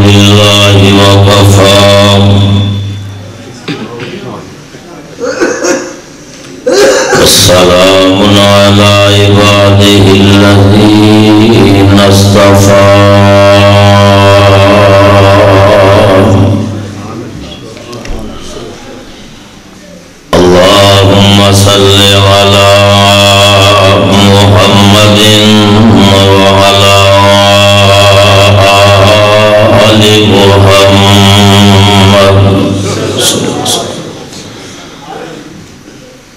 بالله وكفى والسلام على عباده الذين اصطفى اللهم صل على محمد وعلى آل محمد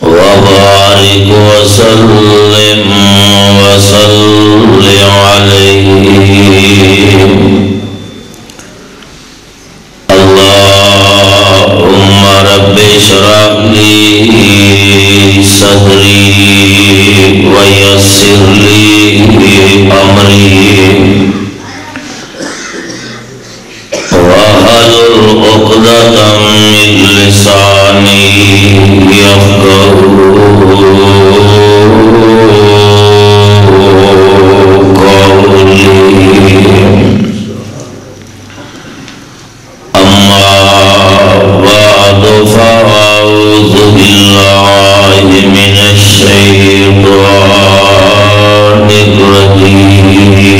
وبارك وسلم عليه اللهم رب اشرح لي صدري ويسر لي أمري واحلل عقدة من لساني يفقهوا قولي أما بعد فأعوذ بالله من الشيطان الرجيم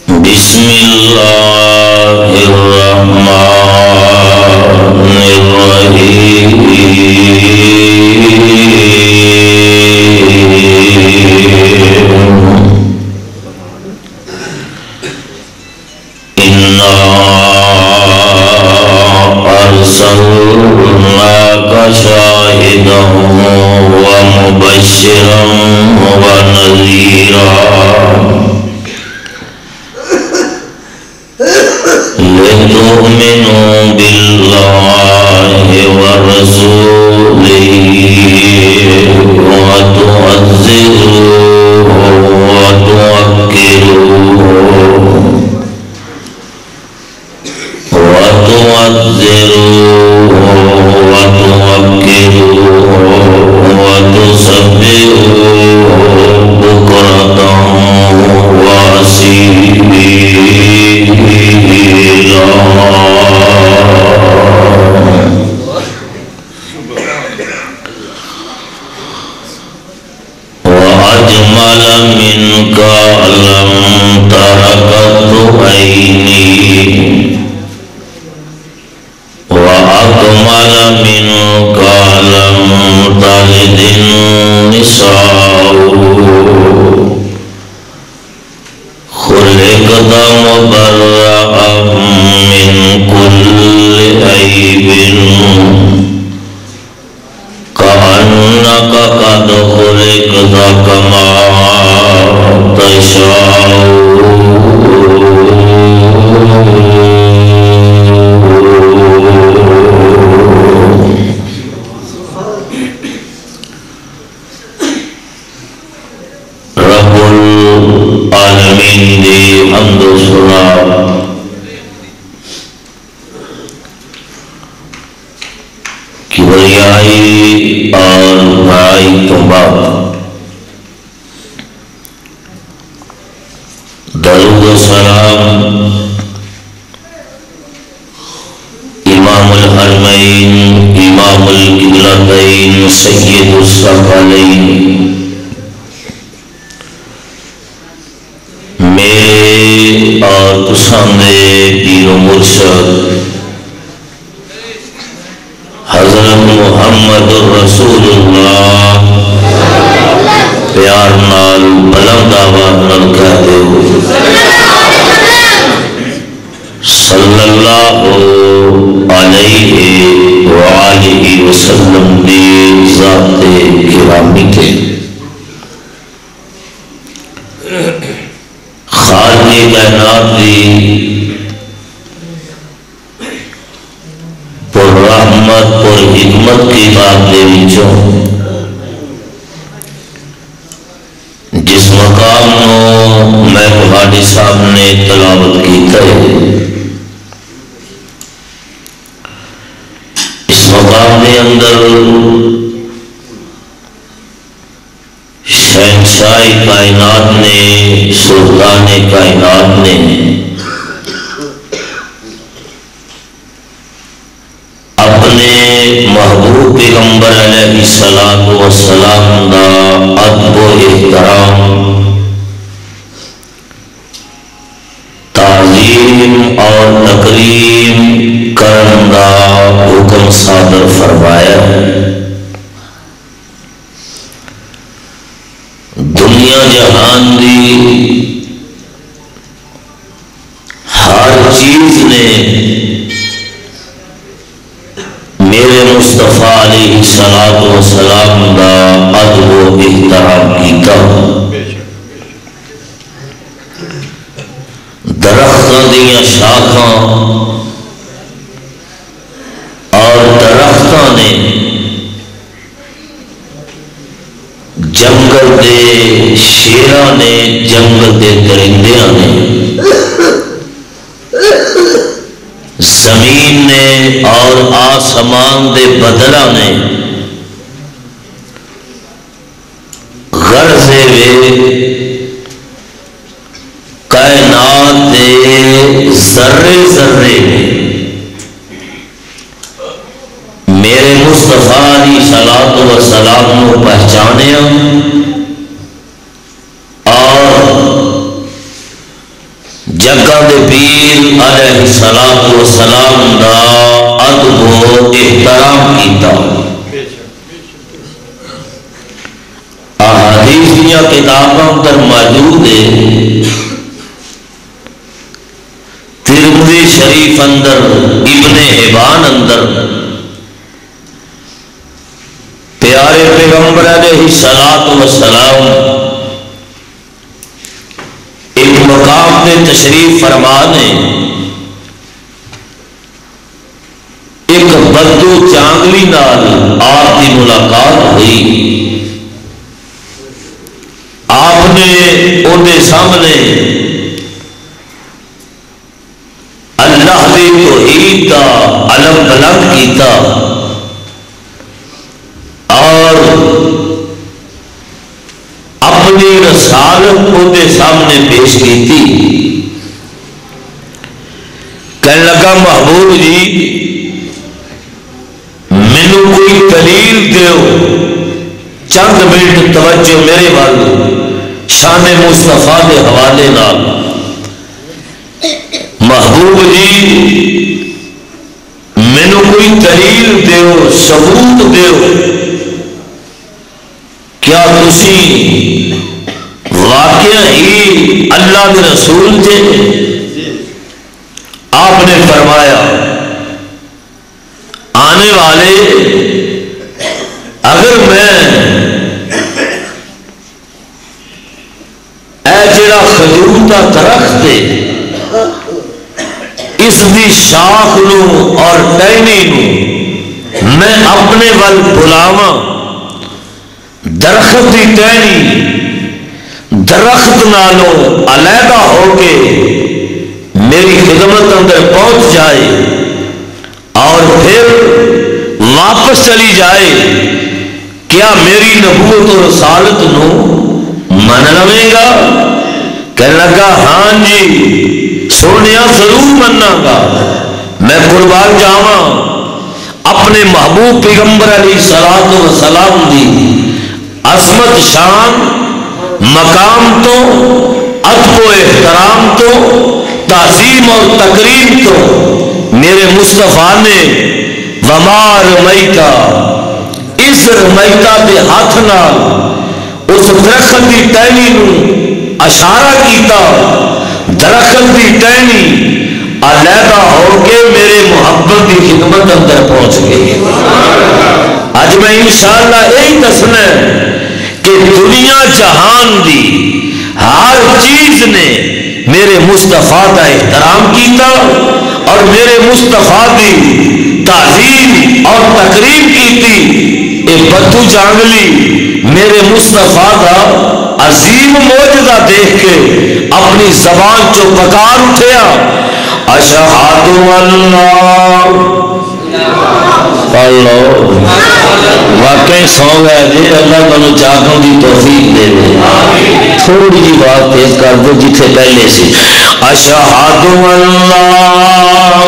بسم الله الرحمن الرحيم إنا أرسلناك شاهدا ومبشرا ونذيرا لتؤمنوا بالله ورسوله وتعزروه وتوكلوه وتسبحوه بكرة وأصيلا وأجمل منك لم تر قط عيني وأكمل منك لم تلد النساء خلقت مبرأ من كل عيب كأنك قد خلقت كما تشاء رب العالمین دی حمد و ثنا کبریائی اور بڑائی تو بعد درود و سلام امام الحرمین امام القبلتین سید الثقلین میرے اور تساندے پیر و مرشد حضرت محمد رسول اللہ پیار نال بلند آواز نال کہتے ہو صلی اللہ علیہ وآلہ وسلم دی ذات کرامی کے خالقی کائنات دی پر رحمت پر حکمت کی بات دے وچوں جس مقام نو میں بہاڑی صاحب نے تلاوت کی ہے اس مقام کے اندر شہنشاہ کائنات نے، سلطان کائنات نے اپنے محبوب پیغمبر علیہ الصلوۃ والسلام دا ادب و احترام، تعظیم اور تکریم کرن دا حکم صادر فرمایا ہے۔ دنیا جہان دی ہر چیز نے میرے مصطفیٰ علیہ الصلوۃ والسلام دا ادب و احترام کیتا۔ درختوں دیا شاخاں اور درختوں نے، جنگل دے شیراں نے، جنگل دے درندیاں نے، زمین نے اور آسمان دے بدلاں نے غرضے وے کائنات دے ذرے ذرے میرے مصطفیٰ علیہ الصلوۃ والسلام کو پہچانیا اور جگہ دے پیر علیہ الصلوۃ والسلام دا ادب و احترام کیتا۔ احادیث دیا کتاباں اندر موجود ہے، ترمذی شریف اندر، ابن حبان اندر، پیارے پیغمبر علیہ الصلوۃ والسلام ایک مقام پہ تشریف فرما نے ایک بدو چانگلی نال آپ کی ملاقات ہوئی۔ آپ نے انہیں سامنے اللہ دی توحید دا علم بلند کیتا اور اپنی رسالت انہیں سامنے پیش کی تھی۔ کہنے لگا محبوب جی مینو کوئی دلیل دیو، چند منٹ توجہ میرے وال شان مصطفیٰ کے حوالے نال۔ محبوب جی مینو کوئی دلیل دیو، ثبوت دیو، کیا تسی واقعہ ہی اللہ کے رسول تھے؟ آپ نے فرمایا آنے والے اگر میں اے جڑا کھجور کا درخت ہے اس دی شاخ نو اور ٹہنی نو میں اپنے ول بلاواں، درخت کی ٹہنی درخت نالوں علیحدہ ہو کے میری خدمت اندر پہنچ جائے اور پھر واپس چلی جائے، کیا میری نبوت اور رسالت نو من لوے گا؟ کہنے لگا ہاں جی سونیا ضرور مننا گا، میں قربان جاواں اپنے محبوب پیغمبر علیہ الصلوۃ والسلام دی عظمت شان مقام تو، ادب و احترام تو، تعظیم اور تکریم تو میرے مصطفیٰ نے وما رمیتا، اس رمیتا دے ہاتھ نال اس درخت کی ٹہنی نو اشارہ کیتا، درخت کی ٹہنی علیحدہ ہو کے میرے محبت کی خدمت اندر پہنچ گئی۔ آج میں انشاءاللہ یہی دسنا ہے کہ دنیا جہان دی ہر چیز نے میرے مصطفیٰ کا احترام کیتا اور میرے مصطفیٰ دی تعظیم اور تکریم کیتی۔ اے بدو جانگلی میرے مصطفیٰ کا عظیم معجزہ دیکھ کے اپنی زبان چو پکار اٹھیا، اشہد اللہ اللہ واقعی سو گئے جی اللہ تمہیں جاگوں کی توفیق دے دے تھوڑی جی بات تیز کر دو جتنے پہلے سے اشہد اللہ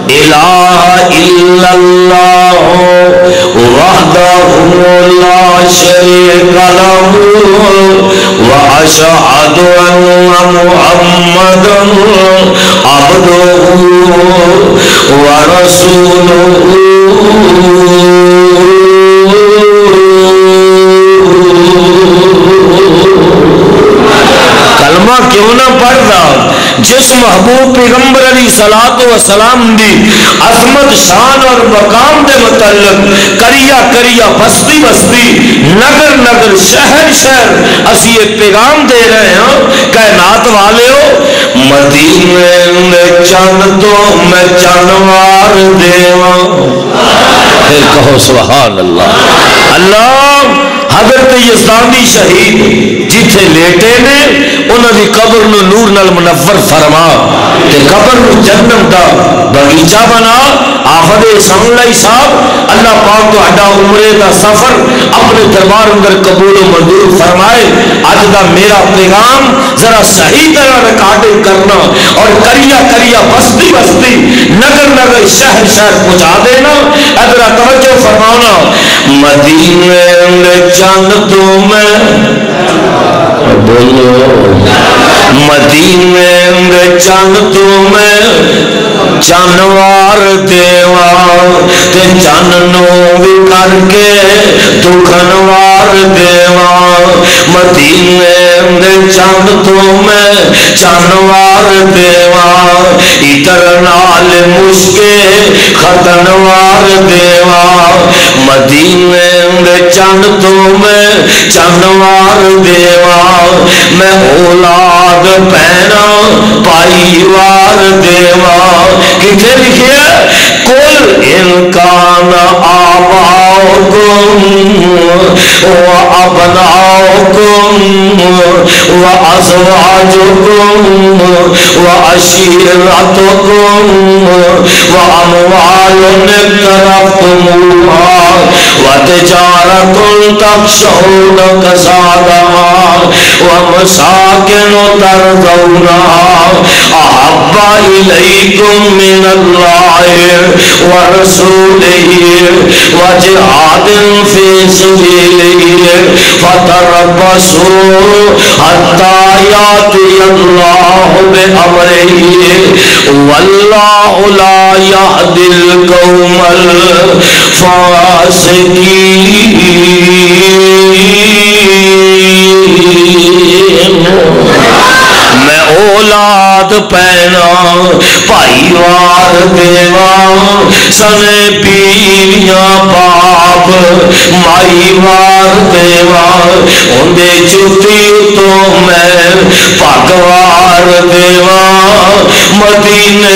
الہ الا اللہ وحدہ لا شریک لہ واشہد ان محمدا عبدہ ورسولہ کلمہ کیوں نہ پڑھتا جس محبوب پیغمبر علیہ الصلوۃ والسلام دی عظمت شان اور مقام دے متعلق کریا کریا بستی بستی نگر نگر شہر شہر اسی ایک پیغام دے رہے ہیں کائنات والےو مدینے میں چند تو میں چنوار دیواں پھر کہو سبحان اللہ اللہ حضرت یزدانی شہید جتھے لیٹے نے انہوں نے قبر نو نور نال منور فرما کہ قبر نو جنت دا باغیچہ بنا آفد ساملائی صاحب اللہ پاک تو اڈا عمرے دا سفر اپنے دربار اندر قبول و منظور فرمائے آج دا میرا پیغام ذرا صحیح طرح ریکارڈنگ کرنا اور کریا کریا بستی بستی نگر نگر شہر شہر پہنچا دینا ادھر توجہ فرمانا مدینے میں چند تو میں بولو مدینے میں چند تو میں چنوار دیواں تے چننو بھی کر کے دکھنوار دیواں مدینے میں چند تو میں چنوار دیواں ادھر نال مشکے ختنوار دیواں مدینے میں چند تو میں چنوار دیواں میں اولاد پہنا پائیوار دیواں کتنے لکھے کل انکان آباؤکم و ابناؤکم و ازواجکم و عشیرتکم و اموال اقترفتموها و تجارت تخشون کسادها و مساکن ترضونها احب الیکم من اللہ و رسولہ و جہاد فی سبیلہ فتربصوا حتی یاتی اللہ بامرہ واللہ لا یہدی القوم الفاسقین میں اولاد پہنا پائیوار دیواں سنے بیویاں باپ مائیوار دیواں اندے جتی تو میں پاکوار دیواں مدینے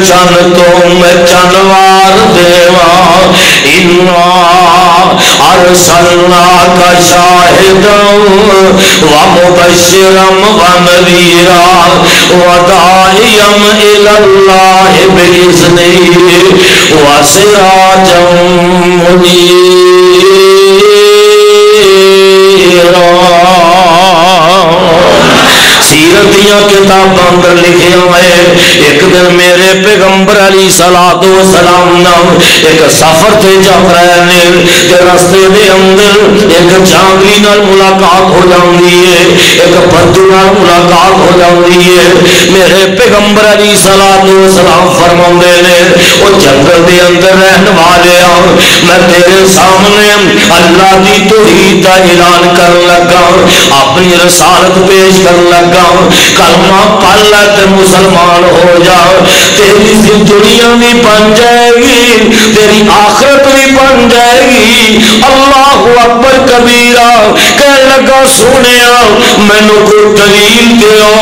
چن تو میں چنوار دیواں انا ارسلناک شاہدا ومبشرا ونذیرا وداعیا الی اللہ باذنہ وسراجا منیرا سیرتیاں کتاباں اندر لکھے ہوئے ایک دن میرے پیغمبر علیہ الصلوۃ والسلام نام ایک سفر تے جا رہے نے تے راستے دے اندر ایک جانگری نال ملاقات ہو جاندی ہے ایک بدو نال ملاقات ہو جاندی ہے میرے پیغمبر علیہ الصلوۃ والسلام فرماندے نے او جنگل دے اندر رہن والے میں تیرے سامنے اللہ دی توحید دا اعلان کر لگا اپنی رسالت پیش کر لگا کلمہ پڑھ لے تے مسلمان ہو جا تیری دنیا بھی بن جائے گی تیری آخرت بھی بن جائے گی اللہ اکبر کبیرہ کہنے لگا سونیا مینوں کوئی دلیل دیو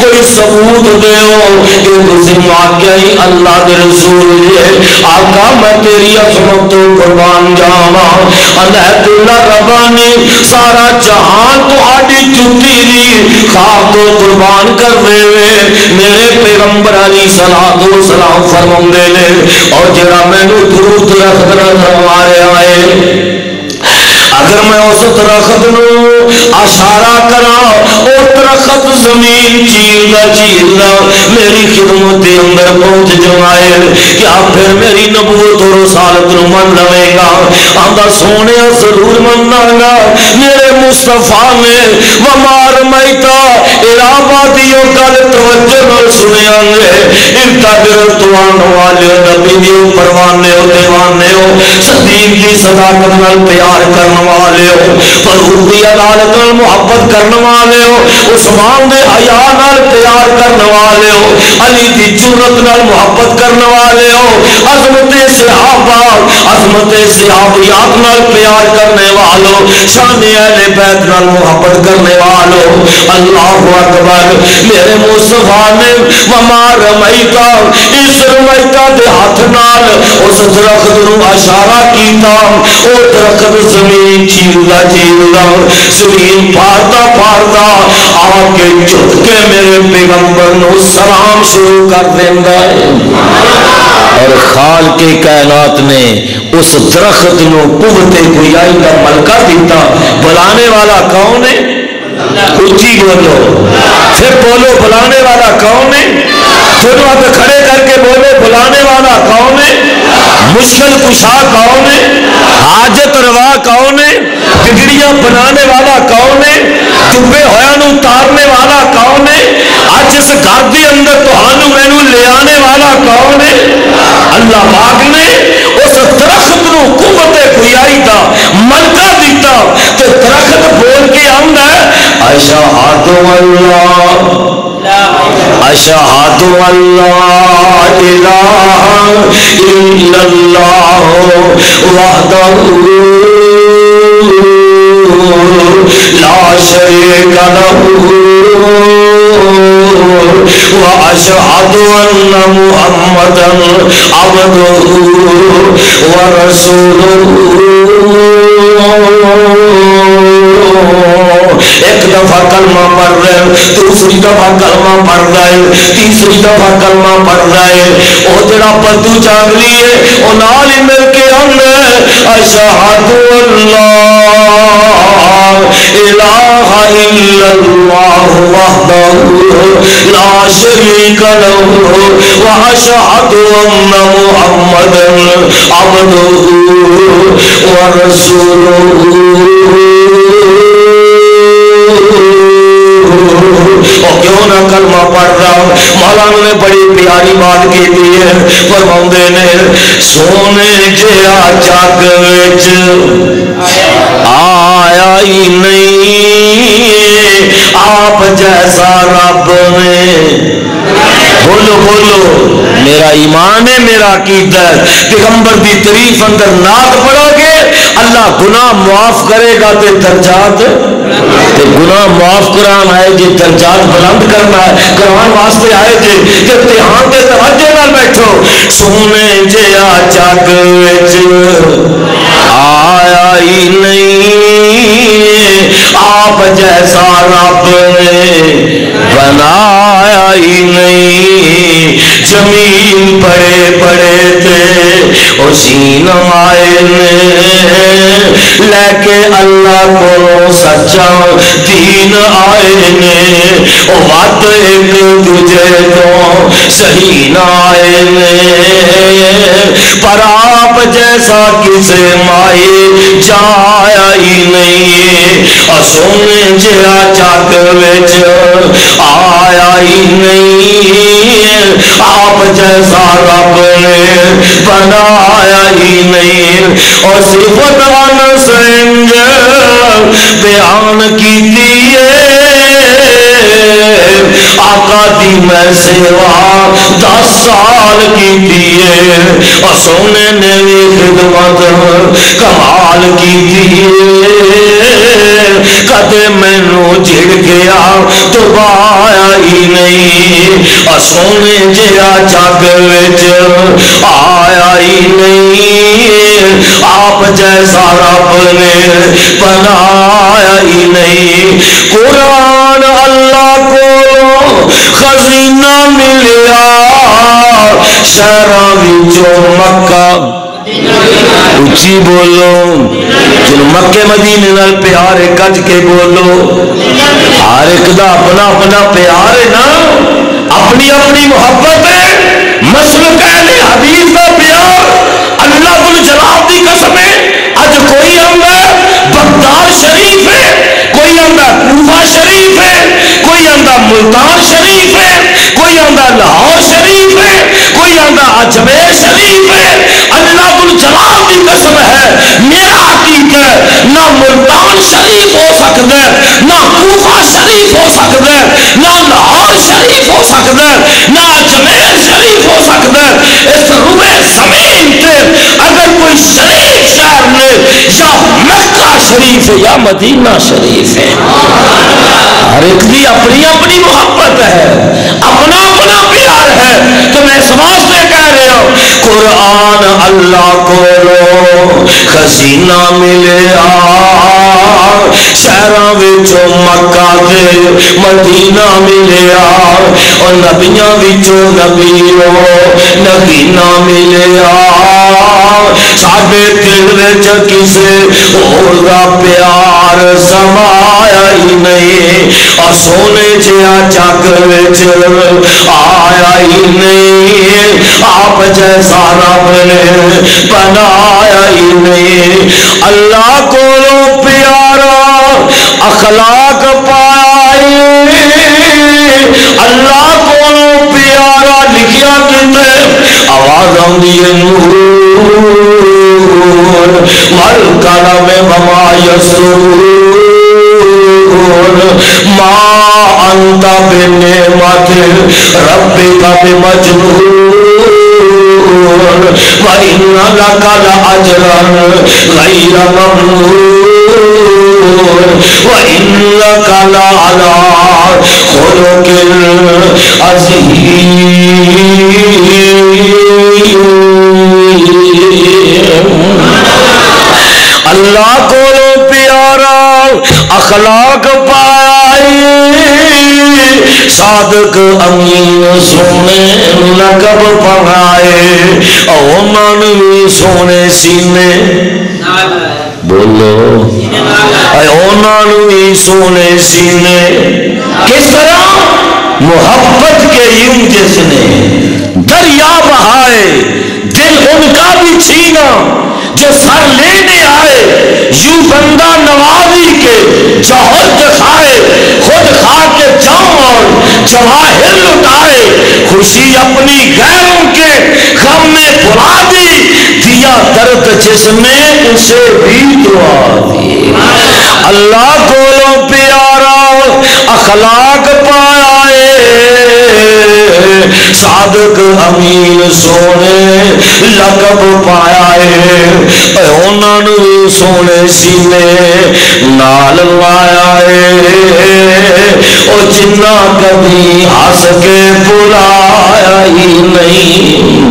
کوئی ثبوت دیو کہ تسی واقعی اللہ دے رسول ہے آقا میں تیری عظمت تو قربان جاواں اللہ تعالی ربانی سارا جہان تو آڈی جتی دی خواب تو قربان کر دے میرے پیغمبر علیہ الصلوۃ والسلام فرماندے نے اور جڑا مینوں درود رکھ مارے آئے اگر میں اس درخت نو اشارہ کراں او درخت زمین چیردا چیردا میری خدمت دے اندر پہنچ جائے کیا پھر میری نبوت اور رسالت نو من لوے گا آندا سونیا ضرور مننا گا میرے مصطفیٰ نے ومار میتا الہابادیوں گل توجہ نال سنیا گے انتظر توان والے نبی دیو پروانے ہو دیوانے ہو صدیق دی صداقت نال پیار کرنا والے ہو حضور دی عدالت نال محبت کرنے والے ہو عثمان دے حیا نال پیار کرنے والے ہو علی دی جرت نال محبت کرنے والے ہو عظمت صحابہ عظمت صحابیات نال پیار کرنے والو شان اہل بیت نال محبت کرنے والو اللہ اکبر میرے مصطفیٰ نے وما رمیتا اس رمیتا دے ہاتھ نال اس درخت نو اشارہ کیتا او درخت زمین چیردا چیردا زمین پھاڑتا پھاڑتا آ کے جھک کے میرے پیغمبر نو سلام شروع کر دیندا ہے اور خالق کائنات نے اس درخت نو قوت گویائی کا ملکہ دیتا بلانے والا کون ہے اونچی بولو پھر بولو بلانے والا کون ہے پھر وہاں پہ کھڑے کر کے بولو بلانے والا کون ہے مشکل کشا کون ہے حاجت روا کون ہے بگڑیاں بنانے والا کون ہے ڈبے ہویا نو اتارنے والا کون ہے آج اس گھر دے اندر تہانوں مینوں لے آنے والا کون ہے اللہ پاک نے اس درخت نو قوت گویائی دا ملکہ دیتا تے درخت بول کے آندا ہے اشہد اللہ اشہد اللہ الہ الا اللہ وحدہ لا شریک لہ واشہد ان محمدا عبدہ ورسولہ ایک دفعہ کلمہ پڑھ رہے دوسری دفعہ کلمہ پڑھ رہے تیسری دفعہ کلمہ پڑھ رہے او جڑا پدو چانگلی ہے او نال ہی مل کے ہم اشہد اللہ الہ الا اللہ وحدہ لا شریک لہ واشہد ان محمدا عبدہ ورسولہ اور کیوں نہ کلمہ پڑھ رہا ہوں مولانا نے بڑی پیاری بات کی دی ہے فرماندے نے سونے جیا جگ وچ آیا ہی نہیں آپ جیسا رب نے بولو بولو میرا ایمان ہے میرا عقیدہ ہے پیغمبر دی تعریف اندر نعت پڑھو گے اللہ گناہ معاف کرے گا تے درجات تے گناہ معاف قرآن آئے جی درجات بلند کرنا ہے قرآن واسطے آئے جی کہ امتحان دے توجہ نہ بیٹھو سونے جیا جگ وچ آیا ہی نہیں آپ جیسا رب نے بنایا ہی نہیں زمین بڑے بڑے تھے حسین آئے نے لے کے اللہ کو سچا دین آئے نے وعد ایک دوجے تو صحیح نہ آئے نے پر آپ جیسا کسے مائی جایا ہی نہیں سونے جیا جگ وچ آیا ہی نہیں آپ جیسا رب نے بنایا ہی نہیں اور صفت سنج بیان کی آقا دی میں سیوا 10 سال کی دیئے اور سونے نے بھی خدمت کمال کی دیئے کدے مینوں جھڑ گیا تو آیا ہی نہیں اور سونے جیا جگ وچ آیا ہی نہیں آپ جیسا رب نے بنایا ہی نہیں قرآن اللہ کو خزینہ ملیا شہراں وچوں مکہ اچھی بولو جن مکے مدینے نال پیار ہے کج کے بولو ہر ایک دا اپنا اپنا پیار ہے نا اپنی اپنی محبت ہے مسلک اہل حدیث دا پیار اللہ ذوالجلال دی قسم ہے اج کوئی آندا بغداد شریف ہے کوئی آندا کوفہ شریف ہے کوئی آندا ملتان شریف ہے کوئی آندا لاہور شریف ہے کوئی آندا اجمیر شریف ہے اللہ ذوالجلال کی قسم ہے میرا عقیدہ نہ ملتان شریف ہو سکتا ہے نہ کوفہ شریف ہو سکتا ہے نہ لاہور شریف ہو سکتا ہے نہ اجمیر شریف ہو سکتا ہے اس روئے زمین تے اگر کوئی شریف شہر نے یا مکہ شریف ہے یا مدینہ شریف ہے ہر ایک کی اپنی اپنی محبت ہے اپنا اپنا پیار ہے تو میں اس واسطے کہہ رہا ہوں قرآن اللہ کو خزینہ ملیا شہراں وچوں مکہ تے مدینہ ملیا اور نبیاں وچوں نبیوں نگینہ ملیا ساڈے دل وچ کسے ہور دا پیار سمایا ہی نہیں اور سونے جہا چک وچ آیا ہی نہیں آپ جیسا رب نے بنایا ہی نہیں اللہ کو پیارا اخلاق پایا اللہ کو پیارا لکھیا کتے آواز آندی ہے نور والقلم وما یسطرون ما انت بنعمت ربک بمجنون وَإِنَّ لَكَ لَأَجْرًا غَيْرَ مَمْنُونٍ وَإِنَّكَ لَعَلَىٰ خُلُقٍ عَظِيمٍ اللہ کو پیارا اخلاق پایا صادق امین سونے لقب پڑھائے اومن بھی سونے سینے بولو اومن بھی سونے سینے کس طرح محبت کے یوں جس نے دریا بہائے دل ان کا بھی چھینا جو سر لینے آئے یوں بندہ نوازی کے جوہر دکھائے خود کھا کے جاؤں اور جواہر لٹائے خوشی اپنی غیروں کے غم میں بلا دی دیا درد جس میں اسے بھی دعا دی اللہ کو پیارا اخلاق پایا صادق امین سونے لقب پایا ہے انہوں سونے سینے نال لایا ہے اور جنہ کبھی ہس کے بلایا ہی نہیں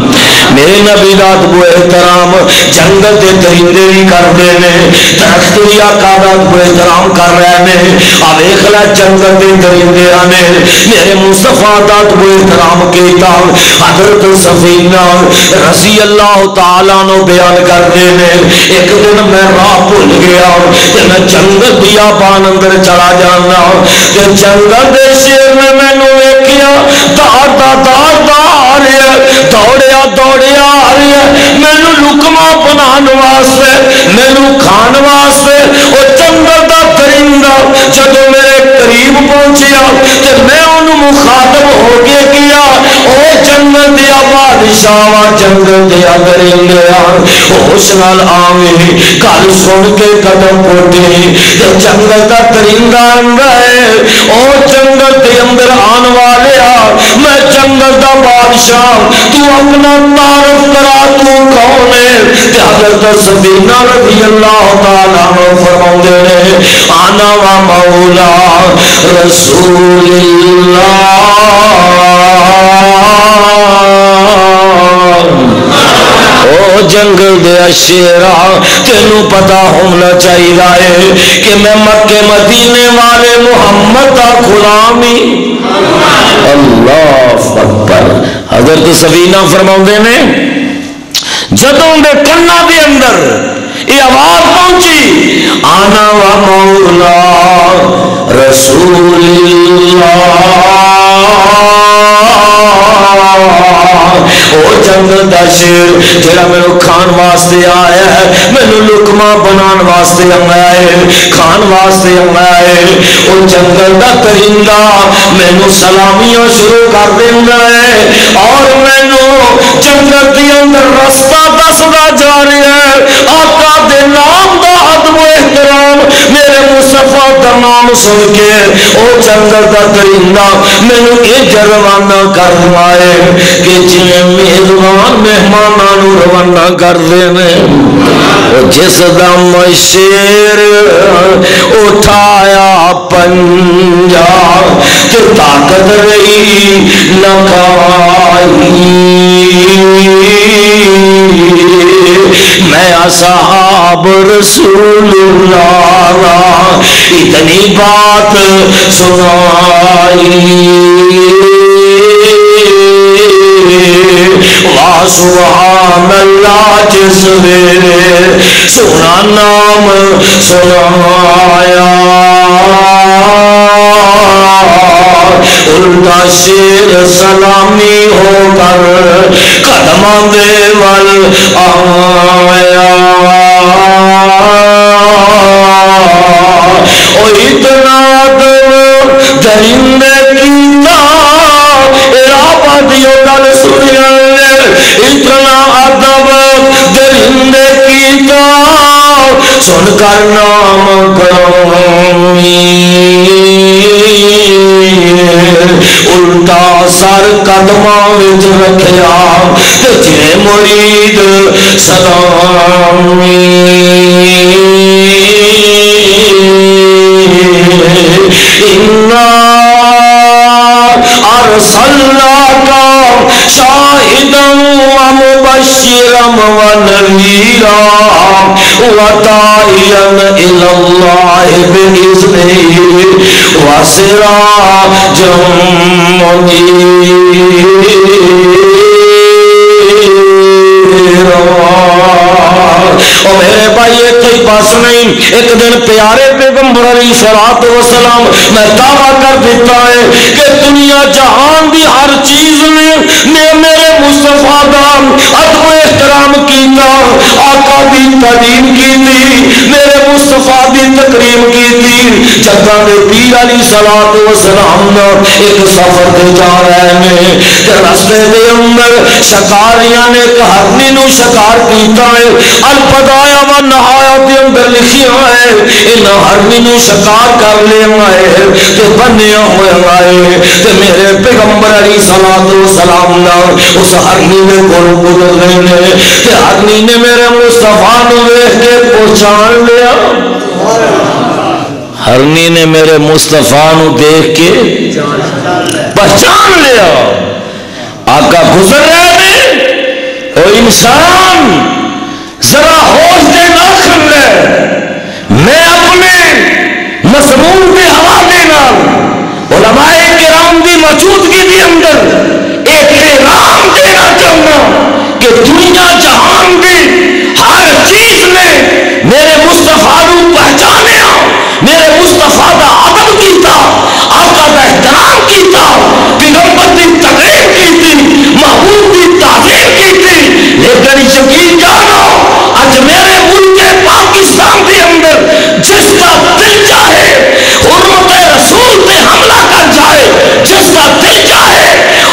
میرے نبی رات کو احترام جنگل کے درندے بھی کرتے ہیں درخت بھی آقادات کو احترام کر رہے ہیں آویخلا جنگل کے درندے آنے میرے مصطفیٰ دات کو احترام کیتا حضرت سفینہ رضی اللہ تعالیٰ نو بیان کرتے ہیں ایک دن میں راہ بھول گیا کہ میں جنگل بیابان اندر چلا جانا کہ جنگل دے شیر میں میں نو ایکیا دار دا دار دا آ رہی ہے دوڑیا دوڑیا آ رہی ہے میں نو لکمہ بنان واسطے میں نو کھان واسطے اور جنگل دا درندہ جدو میرے قریب پہنچیا کہ میں انہوں مخاطب ہو کے کیا او جنگل دیا بادشاہ جنگل دیا درندیا ہوش نال آویں کل سن کے قدم پھوٹے جب جنگل دا درندہ اندر ہے او جنگل دے اندر آن والے میں جنگل دا بادشاہ تو اپنا تعارف کرا تو کون ہے حضرت سفینہ رضی اللہ تعالیٰ عنہ فرماتے ہیں آنا و مولا رسول اللہ او جنگل دے شیرا تینوں پتا ہونا چاہیے کہ میں مکے مدینے والے محمد دا غلامی اللہ اکبر. حضرت سفینہ فرماؤندے نے جدوں دے کنا دے اندر یہ آواز پہنچی آنا و مولا رسول اللہ او جنگل دا شیر جڑا مینوں کھان واسطے آیا ہے مینوں لقمہ بنان واسطے آیا ہے کھان واسطے آیا ہے او جنگل دا پرندہ مینوں سلامیاں شروع کر دیندا ہے اور مینوں جنگل دے اندر رستہ دسدا جا رہا ہے آقا دے نام دا ادب و احترام میرے مصطفیٰ دا نام سن کے او جنگل دا پرندہ مینوں یہ روانہ کر دے کہ جویں میزبان مہماناں نوں روانہ کر دے جس دم شیر اٹھایا پنجا تے طاقت رہی لگائی میں اصحاب رسول اللہ اتنی بات سنائی واہ سبحان اللہ جس نے سنا نام سنایا الٹا شیر سلامی ہو کر قدماں دے ول آیا او اتنا دل درندے کیتا ارابہ دیو گل سنیا اتنا ادب درندے کیتا سن کر نام گرامی الٹا سر قدماں وچ رکھیا جے مرید سلامی ارسلناک شاہدا ومبشرا ونذیرا وداعیا الی اللہ بإذنہ وسراجا اور میرے بھائی ایک ہی بس نہیں ایک دن پیارے پیغمبر علیہ الصلوۃ والسلام میں دعویٰ کر دیتا ہے کہ دنیا جہان دی ہر چیز نے میرے مصطفیٰ دا ادب و احترام کیتا آقا دی تعظیم کیتی میرے مصطفیٰ دی تکریم کیتی جداں دے پیر علیہ الصلوۃ والسلام دا ایک سفر تے جا رہے ہیں تے رستے دے اندر شکاریاں نے ایک ہرنی نو شکار کیتا ہے البدایا و نہایا دے اندر لکھیا ہے ان ہرنی نو شکار کر لے آئے تے بنیا ہوئے آئے تے میرے پیغمبر علیہ الصلوۃ والسلام دا اس ہرنی نے کول گزر رہے تے ہرنی نے میرے مصطفیٰ نو ویکھ کے پہچان لیا ہرنی نے میرے مصطفیٰ نو دیکھ کے پہچان لیا آقا گزر رہے ہیں او انسان ذرا ہوش دے ناکھن لے میں اپنے مضمون کے حوالے نال علماء کرام دی موجودگی کے اندر احترام دینا چاہنا کہ دنیا جہان دی ہر چیز نے میرے مصطفیٰ کو پہچانیا میرے مصطفیٰ دا ادب کیتا آقا دا احترام کیتا پیغمبر دی تقریر کیتی محبوب دی تعظیم کیتی لیکن یقین جانو آج میرے ملک پاکستان کے اندر جس کا دل چاہے حرمت رسول پہ حملہ کر جائے جس کا دل چاہے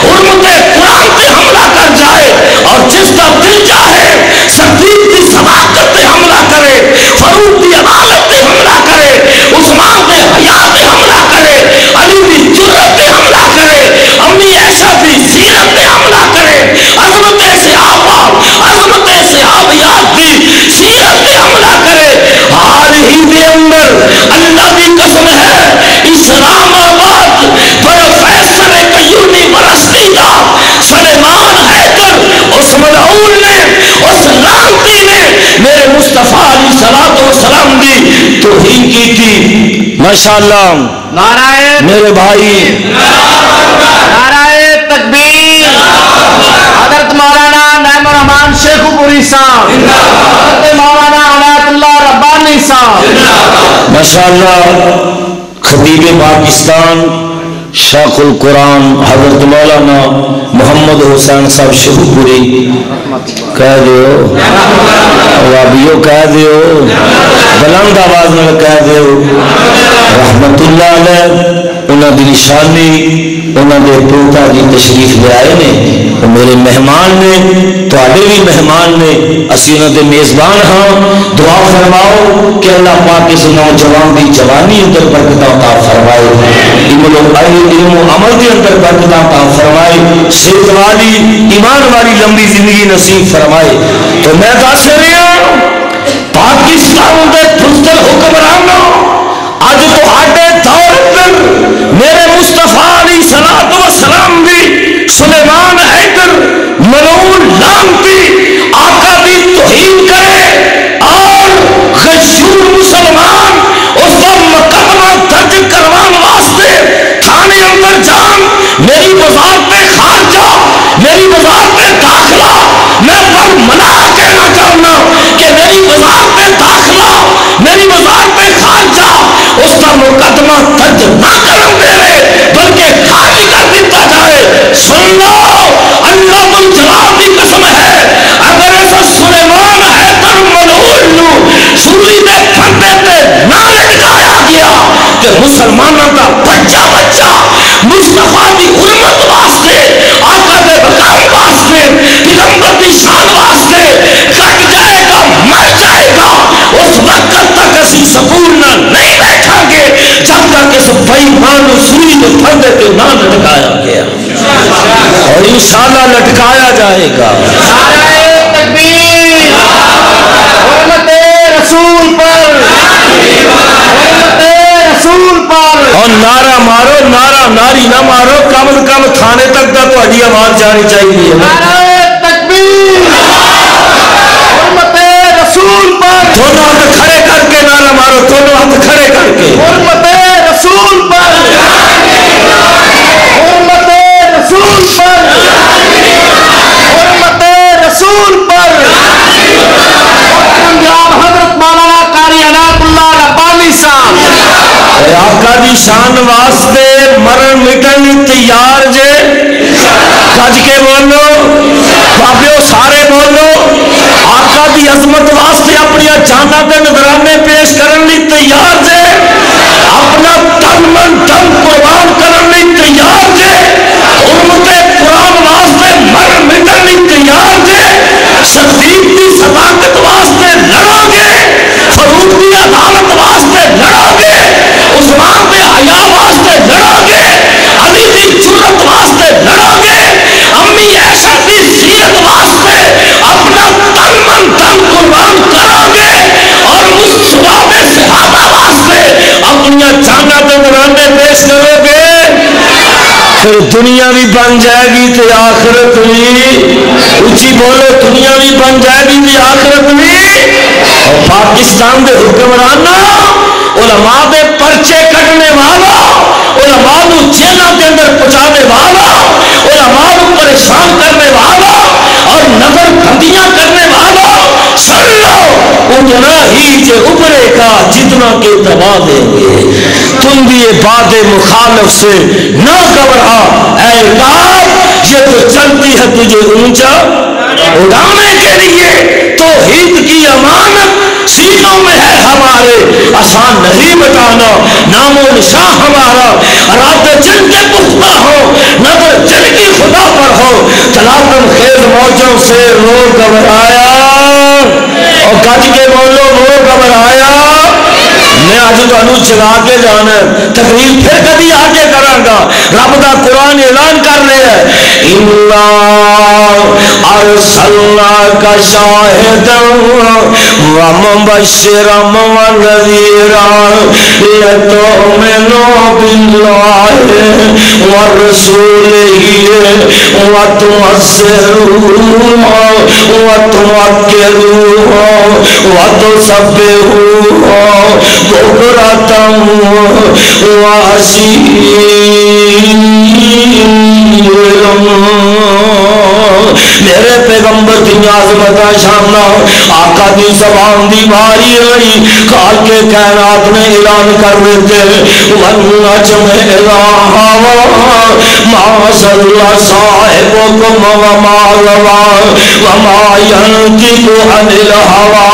حرمت قرآن پہ حملہ کر جائے اور جس کا دل چاہے صدیق کی صداقت پہ حملہ کرے فاروق کی عدالت پہ حملہ کرے عثمان پہ حیا پہ حملہ کرے علی کی جرت پہ حملہ کرے امی عائشہ کی سیرت پہ حملہ کرے عظمت صحابہ عظمت صحابیات کی سیرت پہ حملہ کرے حال ہی کے اندر اللہ کی قسم ہے اسلام آباد پروفیسر ایک یونیورسٹی کا سلیمان حیدر اس ملعون نے اس لعنتی نے میرے مصطفیٰ علیہ الصلوۃ والسلام دی توہین کی تھی ماشاءاللہ میرے بھائی نعرہ تکبیر حضرت مولانا نعیم الرحمان شیخ پوری صاحب، حضرت مولانا عنایت اللہ ربانی صاحب، ماشاءاللہ خطیب پاکستان شیخ القرآن حضرت مولانا محمد حسین صاحب شیخ پوری کہہ دیو، وابیو کہہ دیو، بلند آواز میں کہہ دیو رحمت اللہ علیہ۔ انہوں کی نشانی انہوں نے پوتا جی تشریف لے آئے نے، وہ میرے مہمان نے، تھوڑے بھی مہمان نے، اسی انہوں کے میزبان ہاں۔ دعا فرماؤ کہ اللہ پاک اس نوجوان کی جوانی اندر برکت عطا فرمائے، علم و عمل کے اندر برکت عطا فرمائے، صحت والی ایمان والی لمبی زندگی نصیب فرمائے۔ تو میں دس رہا پاکستان کے بزدل حکمرانوں، اج تہاڈے دور اندر میرے مصطفیٰ علیہ الصلوۃ والسلام بھی سلیمان حیدر ملعون لعنتی آقا دی توہین کرے اور غشور مسلمان اس کا مقدمہ درج کروان واسطے تھانے اندر جان، میری وزارت خارجہ، میری وزارت داخلہ، میں پر منع کہنا چاہنا کہ میری وزارت داخلہ، میری وزارت خارجہ اس کا مقدمہ درج نہ کرن دے رہے بلکہ خالی کر دیتا جائے۔ سن لو اللہ الجلال کی قسم ہے، اگر ایسا سلیمان حیدر ملعون نو سولی دے پھندے تے نہ لٹکایا گیا کہ مسلمانوں کا بچہ بچہ مصطفیٰ کی حرمت واسطے، آقا دے بقائی واسطے، پیغمبر کی شان واسطے کٹ جائے گا، مر جائے گا، اس وقت تک اسی سکون نہ نہیں بیٹھا گے جب تک اس بےمان سوئی کے پھندے پہ نہ لٹکایا گیا، اور انشاءاللہ لٹکایا جائے گا۔ نعرہ تکبیر حرمت رسول پر، حرمت رسول پر، اور نعرہ مارو، نعرہ ناری نہ مارو، کم از کم تھانے تک کا تو اڈی آواز جانی چاہیے۔ نعرہ تکبیر حرمت رسول پر، دونوں ہاتھ کھڑے کر کے نعرہ مارو، دونوں ہاتھ کھڑے کر کے۔ حرمت رسول پر، حرمت رسول پر، حرمت رسول پر، پنجاب حضرت مولانا قاری عنایت اللہ ربانی صاحب، آقا دی شان واسطے مرن مٹن تیار جے، گج کے بولو بابیو، سارے بولو، آقا دی عظمت واسطے اپنی جانا کے نذرانے پیش کرن لی تیار جے، اپنا تن من دم قربان کرن لی تیار جے، حرمت قرآن واسطے مرن مٹن لی تیار جے، صدیق کی صداقت واسطے لڑو گے، فاروق کی عدالت واسطے لڑو گے، عثمان کے حیا واسطے لڑو گے، علی کی جرت واسطے لڑو گے، امی عائشہ کی سیرت واسطے اپنا تن من دم قربان کرو گے، اور مصطفیٰ کے صحابہ واسطے اپنی جاناں تے نذرانے پیش کرو گے، پھر دنیا بھی بن جائے گی تے آخرت بھی، اچھی بولو، دنیا بھی بن جائے گی تے آخرت بھی۔ اور پاکستان دے حکمرانوں، علماء دے پرچے کٹنے والا، علماء کو جیلوں کے اندر پہنچانے والا، علماء کو پریشان کرنے والا اور نظر بندیاں کرنے والا، سن لو اتنا ہی جو ابھرے گا جتنا کہ دبا دیں گے۔ تم بھی یہ بات مخالف سے نہ گھبرا، اے اللہ یہ تو چلتی ہے تجھے اونچا اڑانے کے لیے، توحید کی امانت سینوں میں ہے ہمارے، آسان نہیں بتانا، نام و نشان ہمارا، رات جن کے پختہ ہو، نظر جن کی خدا پر ہو، تلاطم خیز موجوں سے رو گھبرایا، اور گج کے بولو رو گھبرایا۔ میں آج تمہیں جگا کے جانا، تقریر پھر کبھی آگے کراں گا، رب دا قرآن اعلان کر رہے ہیں، اِنَّا أَرْسَلْنَاكَ شَاهِدًا وَمُبَشِّرًا وَنَذِيرًا لِتُؤْمِنُوا بِاللَّهِ وَرَسُولِهِ میرے پیغمبر دی عظمت شان آقا دی زبان دی باری آئی کھال کے کائنات میں اعلان کر دیتے والنجم اذا ہوا ما ضل صاحبكم وما غوى وما ينطق عن الهوى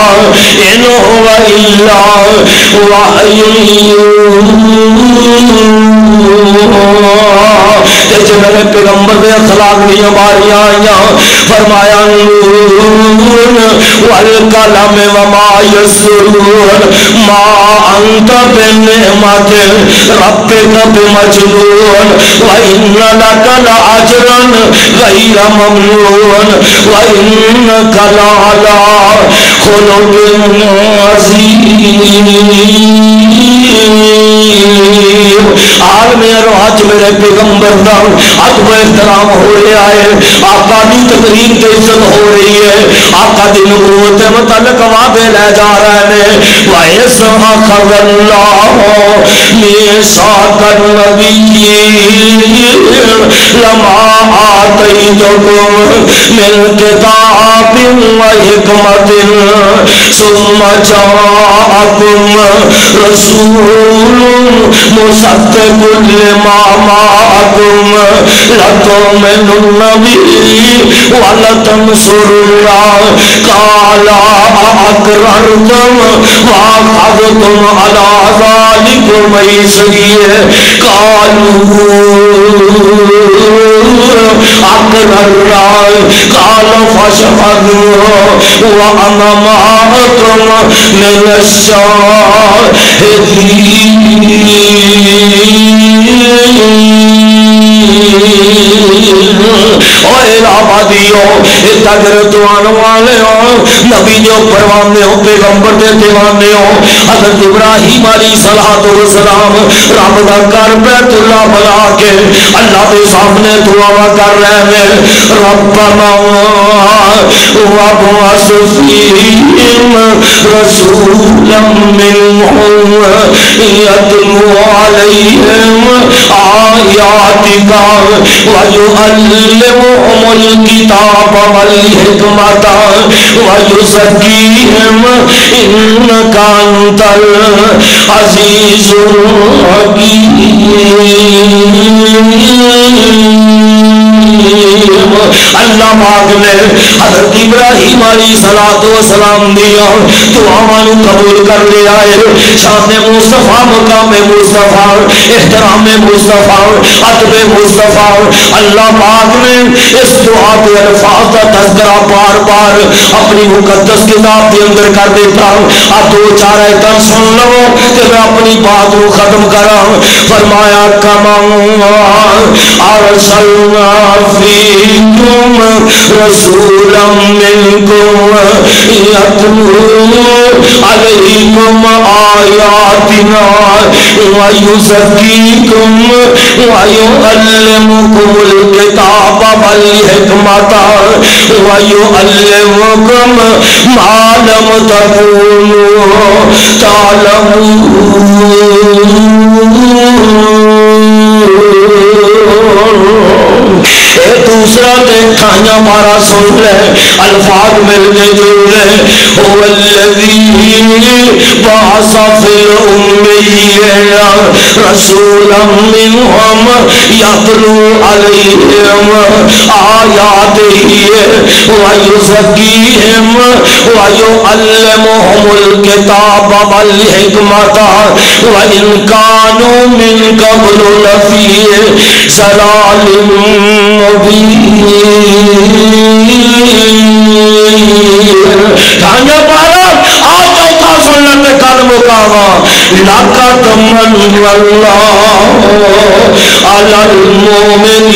إن هو إلا وحي جیسے میرے پیغمبر دے اخلاق دیا باریاں آئیاں فرمایا نون والکلم وما یسرون ما انت بنعمت ربک بمجنون وإن لك لأجرا غير ممنون وإنك لعلى خلق عظيم عالم ارواح میرے پیغمبر دا ادب و احترام ہو رہا ہے آقا دی تقریم کی عزت ہو رہی ہے آقا دی نبوت متعلق وعدے لے جا رہے ہیں وَإِذْ أَخَذَ اللَّهُ مِيثَاقَ النَّبِيِّينَ لَمَا آتَيْتُكُم مِّن كِتَابٍ وَحِكْمَةٍ ثُمَّ جَاءَكُمْ رَسُولٌ مُصَدِّقٌ لِمَا مَعَكُمْ لَتُؤْمِنُنَّ بِهِ وَلَتَنصُرُنَّهُ قَالَ أَأَقْرَرْتُمْ وَأَخَذْتُمْ عَلَى ذَلِكُمْ إِصْرِي قَالُوا أَقْرَرْنَا قَالَ فَاشْهَدُوا وَأَنَا مَعَكُمْ مِنَ الشَّاهِدِينَ اوے آبادیوں اتگر دعان والے ہو نبی جو پروانے ہو پیغمبر دے دیوانے ہو حضرت ابراہیم علیہ السلام رب دا کر بیت اللہ بنا کے اللہ کے سامنے دعا کر رہے ہیں ربنا وابعث فیہم رسولا منہم یتلو علیہم آیاتک وَيُعَلِّمُهُمُ الْكِتَابَ وَالْحِكْمَةَ وَيُزَكِّيهِمْ إِنَّكَ أَنْتَ الْعَزِيزُ الْحَكِيمُ اللہ پاک نے حضرت ابراہیم علیہ السلام دیا دعاواں قبول کر لیا ہے شان مصطفیٰ مقام مصطفیٰ احترام مصطفیٰ ادب مصطفیٰ اللہ پاک نے اس دعا کے الفاظ کا تذکرہ بار بار اپنی مقدس کتاب کے اندر کر دیتا آپ دو چار ایتاں سن لو کہ میں اپنی بات کو ختم کراں فرمایا کما ارسلنا فیکم رسولا منکم یتلو علیکم آیاتنا ویزکیکم ویعلمکم الکتاب والحکمت ویعلمکم ما لم تکونوا تعلمون دوسرا دیکھایا مارا سن لے الفاظ ملنے جلنے هو الذی بعث فی الأمیین رسولا منہم یتلو علیہم آیاتہ ویزکیہم ویعلمہم الکتاب والحکمت وإن كانوا من قبل لفی ضلال کھانیا پارا آج چوتھا سننے پہ کل مقاما لَقَدْ مَنَّ اللَّهُ عَلَى الْمُؤْمِنِينَ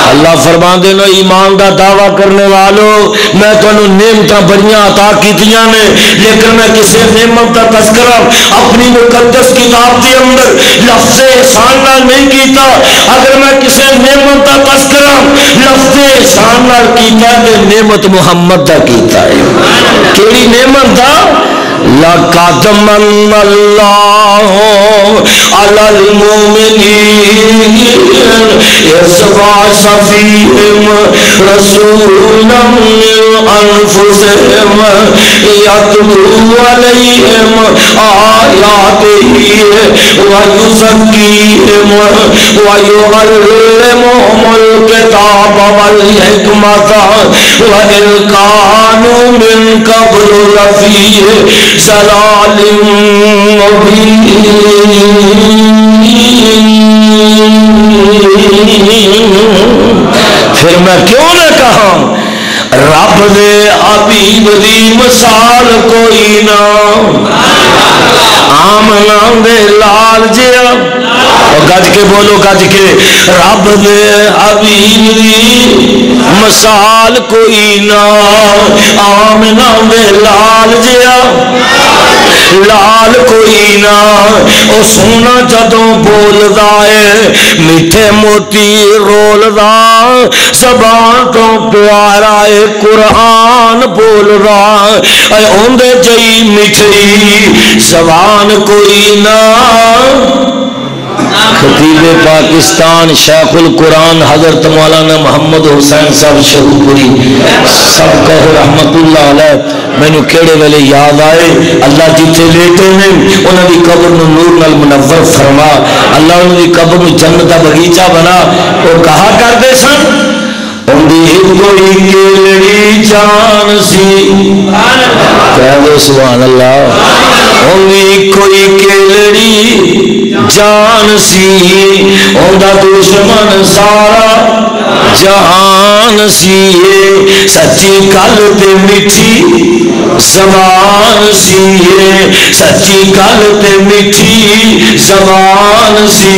اللہ فرمان دے لو ایمان دا دعویٰ کرنے والوں میں تمہیں نعمتاں بڑیاں عطا کیتیاں نے لیکن میں کسی نعمت کا تذکرہ اپنی مقدس کتاب کے اندر لفظ احسان نہ نہیں کیتا اگر میں کسی نعمت کا تذکرہ لفظ احسان نال کیتا ہے تے نعمت محمد دا کیتا ہے. کیڑی نعمت دا؟ لَقَدْ مَنَّ اللَّهُ عَلَى الْمُؤْمِنِينَ إِذْ بَعَثَ فِيهِمْ رَسُولًا مِّنْ أَنفُسِهِمْ يَتْلُو عَلَيْهِمْ آيَاتِهِ وَيُزَكِّيهِمْ وَيُعَلِّمُهُمُ الْكِتَابَ وَالْحِكْمَةَ وَإِنْ كَانُوا مِنْ قَبْلُ لَفِي ضلال مبین. پھر میں کیوں نہ کہا رب دے حبیب دی مثال کوئی نہ. آمنا دے لال جیا گج کے بولو گج کے رب دے حبیب دی مثال کوئی نہ. آمنا دے لال جیا لال کوئی نہ. او سونا جدوں بولدا ہے میٹھے موتی رولدا زبان تو پیارا ہے قرآن بولدا اے اوندے جئی میٹھی زبان کوئی نہ. خطیب پاکستان شیخ القرآن حضرت مولانا محمد حسین صاحب شہپوری سب کہو رحمت اللہ علیہ مینو کیڑے ویلے یاد آئے. اللہ جتھے لیٹے ہیں انہوں دی قبر نو نور نال منور فرما. اللہ انہوں دی قبر نو جنت دا باغیچہ بنا. وہ کہا کرتے سن اندی کوئی کیڑی جان سی. کہہ دو سبحان اللہ. اندی کوئی کیڑی جان سی اوندا دشمن سارا جہان سی. سچی گل تے میٹھی زبان سی. سچی گل تے میٹھی زبان سی.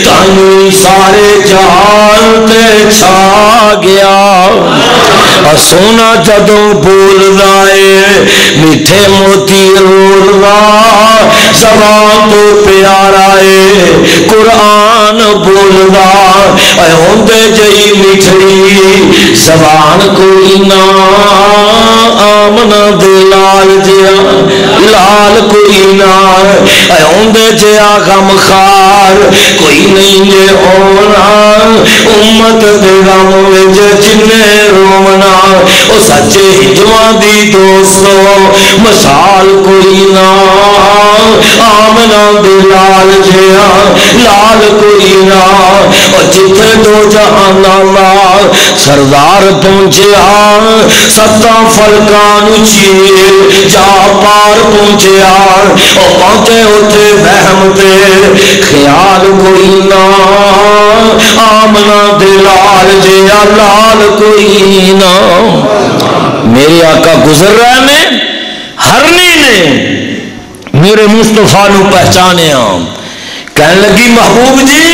تانوں سارے جہان تے چھا گیا. اور سونا جدوں بولدا ہے میٹھے موتی رولدا زبان تو پیارا ہے قرآن بولدا اے ہوندے جئی میٹھی زبان کوئی نہ. آمنا دے لال جیا لال کوئی نہ. اے ہوندے جیا غم خار کوئی نہیں جے ہونا. امت دے غم وچ جنے رونا او سچے ہجواں دی دوستو مثال کوئی نہ. آمنا دے لال جیا لال کوئی نہ. اور جتھے دو جہان لال سردار پہنچیا ستاں فلکان چیر جا پار پہنچیا. اور پہنچے اتھے وہم تے خیال کوئی نہ. آمنا دے لال جیا لال کوئی نہ. میرے آقا گزر رہے نے ہرنی نے میرے مصطفیٰ نو پہچانیا. کہنے لگی محبوب جی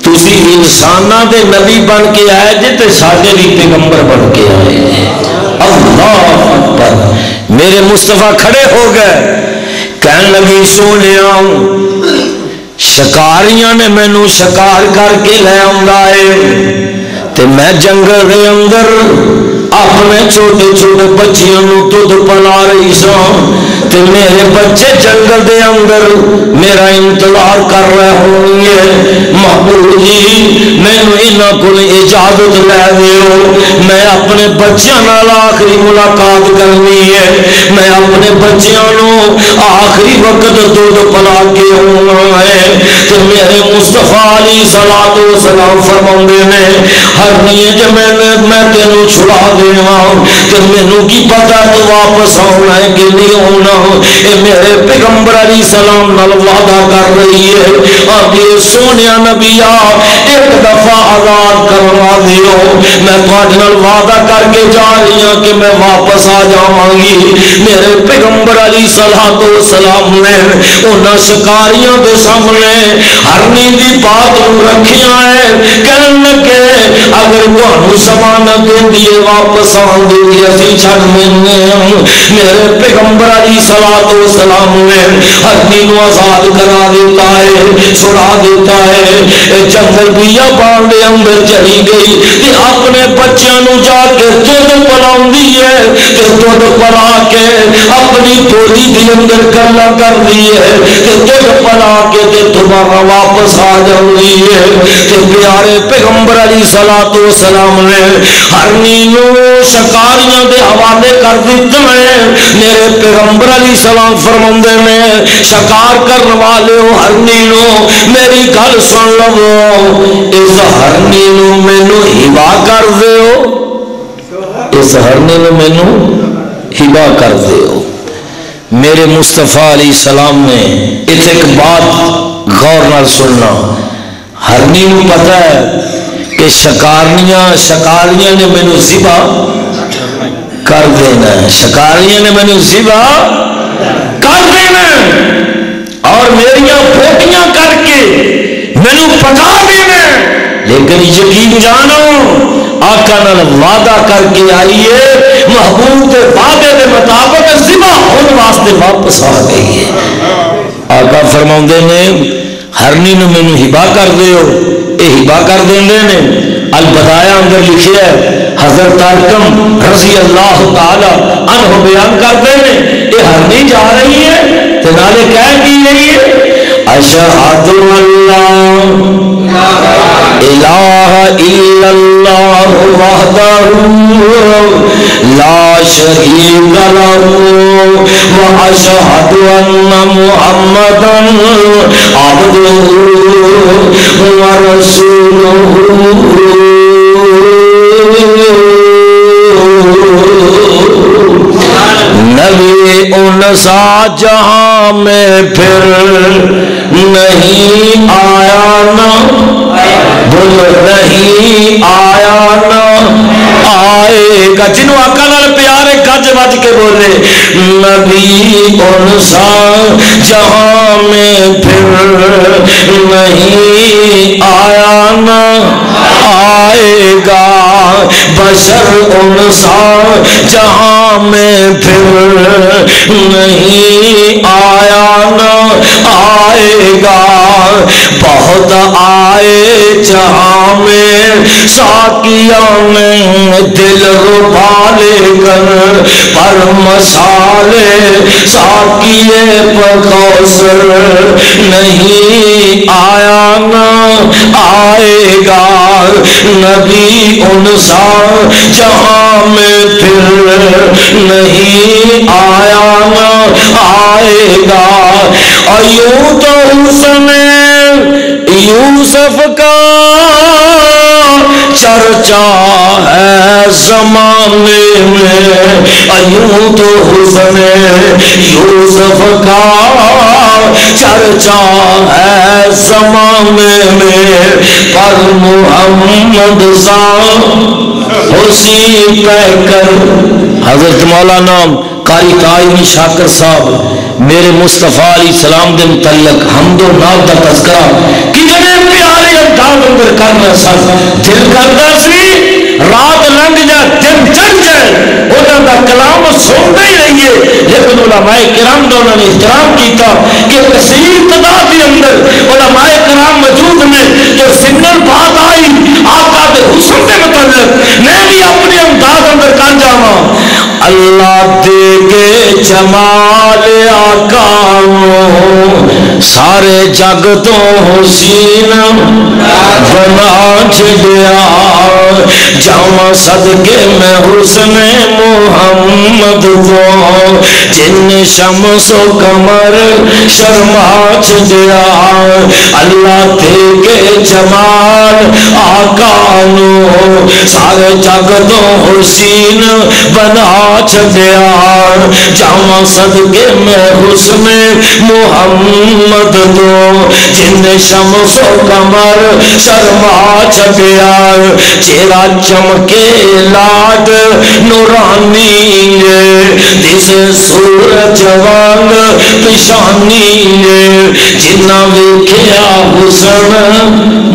تسی انساناں دے نبی بن کے آئے جے تے ساڈے بھی پیغمبر بن کے آئے. اللہ اکبر. میرے مصطفیٰ کھڑے ہو گئے. کہنے لگی سونیا شکاریاں نے مینوں شکار کر کے لے آندا ہے تے میں جنگل دے اندر اپنے چھوٹے چھوٹے بچیاں نو دودھ پلا رہی سا تے میرے بچے جنگل دے اندر میرا انتظار کر رہے ہونی ہے. محبوب جی مینوں انہاں کول اجازت لے دیو میں اپنے بچیاں نال آخری ملاقات کرنی ہے. میں اپنے بچیاں نو آخری وقت دودھ پلا کے ہونا ہے. تے میرے مصطفیٰ علیہ الصلوۃ والسلام فرماندے نے ہر نہیں جے میں تینوں چھڑا دیواں تے مینوں کی پتہ تو واپس آنا ہے کہ نہیں ہونا. اے میرے پیغمبر علیہ السلام نال وعدہ کر رہی ہے. آگے سونیا نبیا ایک دفعہ آزاد کروا دیو میں تہاڈے نال وعدہ کر کے جا رہی ہوں کہ میں واپس آ جاواں گی. میرے پیغمبر علیہ الصلوۃ والسلام نے انہاں شکاریاں دے سامنے ہرنی دی بات رکھیا ہے. کہن لگے اگر تہانوں ضمانت دیے واپس آن دی اسی چھڈ دینے. میرے پیغمبر علیہ الصلوۃ والسلام نے ہرنی نو آزاد کرا دیتا ہے چھڑا دیتا ہے. جنگل بیا پان دے اندر چلی گئی تے اپنے بچیاں نو جا کے دودھ پلاوندی ہے تے دودھ پلا کے اپنی بولی دے اندر گلاں کردی ہے تے دودھ پلا کے تے دوبارہ واپس آ جاندی ہے تے پیارے پیغمبر علیہ الصلوۃ والسلام نے ہرنی نو شکاریاں دے حوالے کر دتا ہے۔ میرے پیغمبر علیہ السلام فرماندے نے شکار کرنے والے ہرنی نو میری گل سن لو، اس ہرنی نو مینوں ہبا کر دیو، اس ہرنی نو مینوں ہبا کر دیو۔ میرے مصطفیٰ علیہ السلام نے اس ایک بات غور نال سننا، ہرنی نو پتہ ہے کہ شکاریاں نے مینوں ذبح کر دینا ہے، شکاریاں نے مینوں ذبح کر دینا اور میریاں پھوٹیاں کر کے مینوں پکا دینا، لیکن یقین جانو آقا نال وعدہ کر کے آئیے محبوب کے وعدے کے مطابق ذبح ہونے واسطے واپس آ گئی ہے۔ آقا فرماؤندے نے ہرنی نو مینوں ہبا کر دیو، اے ہبا کر دیندے نے۔ البدایا اندر لکھیا ہے حضرت ارقم رضی اللہ تعالی عنہ بیان کرتے ہیں اے ہرنی جا رہی ہے تے نالے کہہ کی رہی ہے اشہد اللہ الہ الا اللہ وحدہ لا شریک لہ واشہد ان محمدا عبدہ ورسولہ۔ نبی ان سا جہاں میں پھر نہیں آیا نہ بول نہیں آیا نہ آئے گا، جنہوں آقا نال پیارے گج بج کے بولے نبی ان سا جہاں میں پھر نہیں آیا نہ آئے گا، بشر ان سا جہاں میں پھر نہیں آیا نہ آئے گا، بہت آئے جہاں میں ساقیاں میں دل ربا لے کر، پر مسالے ساقیے پر کوثر نہیں آیا نہ آئے گا، نبی ان سا جہاں میں پھر نہیں آیا نہ آئے گا۔ ایوں تو حسن یوسف کا چرچا ہے زمانے میں، ایوں تو حسن یوسف کا چرچا ہے زمانے میں، پر محمد سا اسی پہ کر۔ حضرت مولانا قاری تعینی شاکر صاحب میرے مصطفیٰ علیہ السلام دے متعلق حمد و نعت کا تذکرہ کتنے پیارے انداز اندر کرنا سن، دل کرتا سی رات لنگ جائے دن چڑھ جائے انہوں کا کلام سنتے ہی رہیے، لیکن علماء کرام نے انہوں نے احترام کیتا کہ کثیر تعداد کے اندر علماء کرام موجود نے جو سنگل بات آئی آقا دے حسن کے متعلق میں بھی اپنے انداز اندر کر جاواں۔ اللہ دے کے جمال آقا سارے جگ تو حسین بنا چھڑیا، جاواں صدقے میں حسن محمد کو، جن شمس و قمر شرما چھڑیا۔ اللہ دے کے جمال آقا نو سارے جگ تو حسین بنا چھڑیا، جاواں صدقے میں حسن محمد تو، جن شمس و قمر شرما چھڑیا۔ چہرہ چمکے لاڈ نورانی جس سورج وانگ پیشانی، جنہ ویکھیا حسن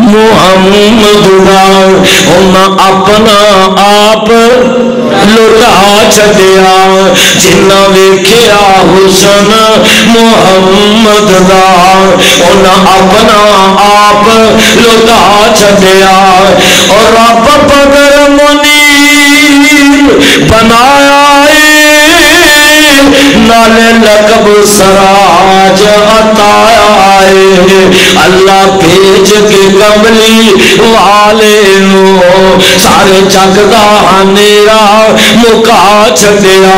محمد دا انہاں اپنا آپ لٹا چھڈیا جنہ ویکھیا حسن محمد دا انہاں اپنا آپ لٹا چھڈیا اور رب بدر منیر بنایا نالے لقب سراج عطایا اللہ بھیج کے کملی والے نو سارے جگ دا ہنیرا مکا چھڈیا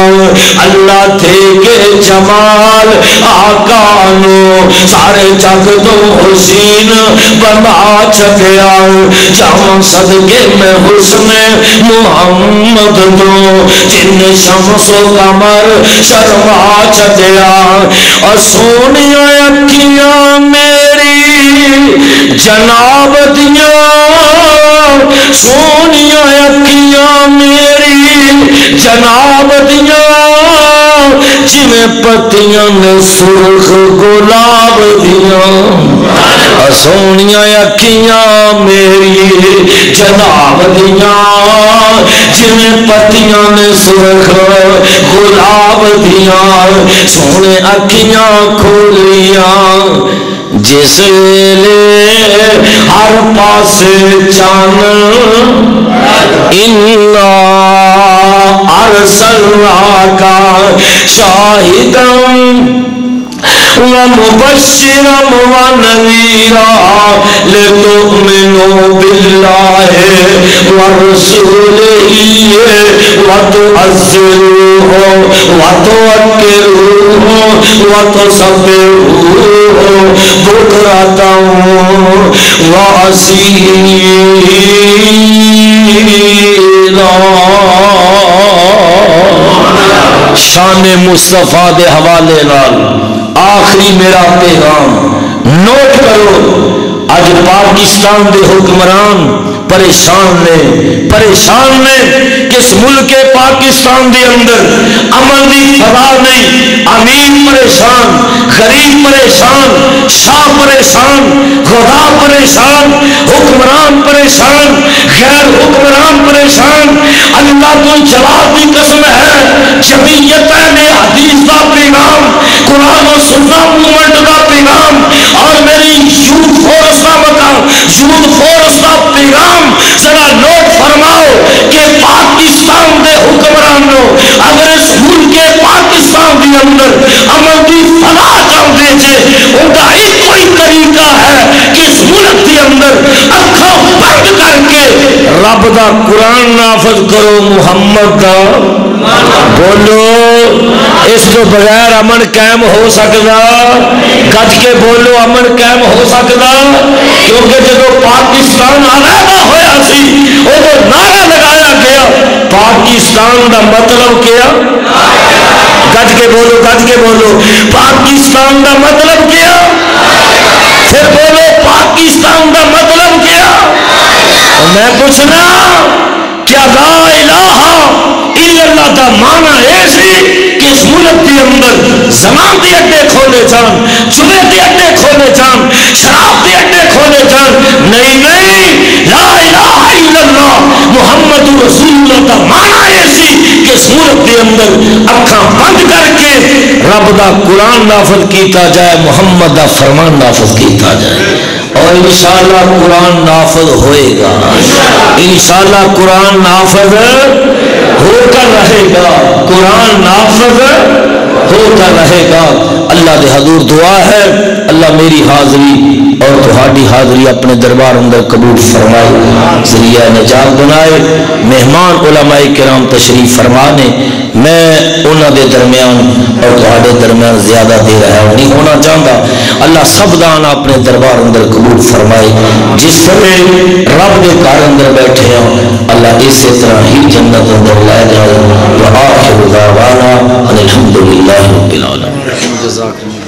اللہ دے کے جمال آقا نو سارے جگ تو حسین بنا چھڈیا جاواں صدقے میں حسن محمد دو جن شمس و قمر شرما چھڈیا اور سونیاں اکھیاں میری جناب دیاں سونیاں اکھیاں میری جناب دیاں جویں پتیاں نے سرخ گلاب دیاں سونیاں اکھیاں میری جناب دیاں جویں پتیاں نے سرخ گلاب دیاں سونے اکھیاں کھولیاں جس ویلے ہر پاسے چان انا ارسلناک شاہدا ومبشرا ونذیرا لتؤمنوا باللہ ورسولہ وتعزروہ وتوقروہ وتصبروہ بکرۃ وأصیلا شان مصطفیٰ دے حوالے نال آخری میرا پیغام نوٹ کرو اج پاکستان دے حکمران پریشان نے کس ملک پاکستان دے اندر امن دی فضا نہیں امیر پریشان غریب پریشان شاہ پریشان خدا پریشان حکمران پریشان غیر حکمران پریشان اللہ تو جلال کی قسم ہے جمعیتین حدیث کا پیغام قرآن و سنت موومنٹ کا پیغام اور میری یوتھ فورس کا پیغام ذرا نوٹ فرماؤ کہ پاکستان دے حکمرانوں اگر اس ملک پاکستان کے اندر امن کی فلاح چاہتے تھے ان کا ایک کوئی طریقہ ہے کہ اس ملک کے اندر اکھاں بند کر کے رب دا قرآن نافذ کرو محمد دا بولو اس تو بغیر امن قائم ہو سکتا گج کے بولو امن قائم ہو سکتا کیونکہ جب پاکستان علیحدہ ہویا سی وہ نعرہ لگایا گیا پاکستان دا مطلب کیا گج کے بولو پاکستان دا مطلب کیا پھر بولو پاکستان دا مطلب کیا میں پوچھنا کیا لا الہ الا اللہ دا معنی ایسی کہ اس ملک کے اندر زمان دے اڈے کھولے جان چلے دے اڈے کھولے جان شراب دے اڈے کھولے جان نہیں لا الہ الا اللہ محمد رسول اللہ دا معنی ایسی کہ اس ملک کے اندر اکھاں بند کر کے رب دا قرآن نافذ کیتا جائے محمد دا فرمان نافذ کیتا جائے اور انشاءاللہ قرآن نافذ ہوئے گا انشاءاللہ قرآن نافذ ہو کر رہے گا قرآن نافذ ہو کر رہے گا اللہ دے حضور دعا ہے اللہ میری حاضری اور تہاڈی حاضری اپنے دربار اندر قبول فرمائے ذریعہ نجات بنائے مہمان علماء کرام تشریف فرمانے میں انہاں دے درمیان اور تہاڈے درمیان زیادہ دیر ہے نہیں ہونا چاہتا اللہ سب دان اپنے دربار اندر قبول فرمائے جس طرح رب دے گھر اندر بیٹھے ہیں اللہ اسی طرح ہی جنت اندر لے جائے وآخر دعوانا الحمدللہ رب العالمین جزاک اللہ